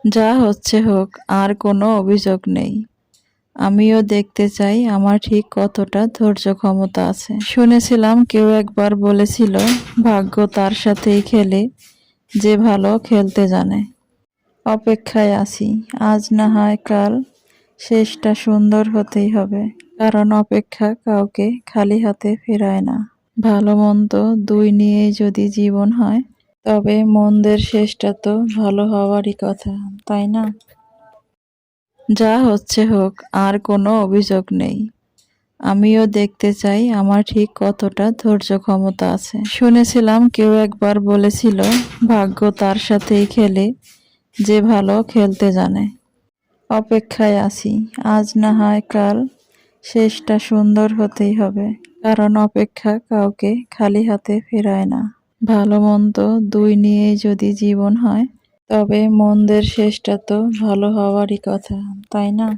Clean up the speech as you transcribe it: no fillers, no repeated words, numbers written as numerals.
যা হচ্ছে হোক, আর কোনো অভিযোগ নেই। আমিও দেখতে চাই আমার ঠিক কতটা ধৈর্য ক্ষমতা আছে। শুনেছিলাম কেউ একবার বলেছিল, ভাগ্য তার সাথেই খেলে যে ভালো খেলতে জানে। অপেক্ষায় আছি, আজ না হয় কাল শেষটা সুন্দর হতেই হবে। কারণ অপেক্ষা কাউকে খালি হাতে ফেরায় না। ভালো মন্দ দুই নিয়েই যদি জীবন হয়, তবে মন্দের শেষটা তো ভালো হওয়ারই কথা, তাই না? যা হচ্ছে হোক, আর কোনো অভিযোগ নেই। আমিও দেখতে চাই আমার ঠিক কতটা ধৈর্য ক্ষমতা আছে। শুনেছিলাম কেউ একবার বলেছিল, ভাগ্য তার সাথেই খেলে যে ভালো খেলতে জানে। অপেক্ষায় আছি, আজ না হয় কাল শেষটা সুন্দর হতেই হবে। কারণ অপেক্ষা কাউকে খালি হাতে ফেরায় না। ভালো মন্দ দুই নিয়েই যদি জীবন হয়, তবে মন্দের শেষটা তো ভালো হওয়ারই কথা, তাই না?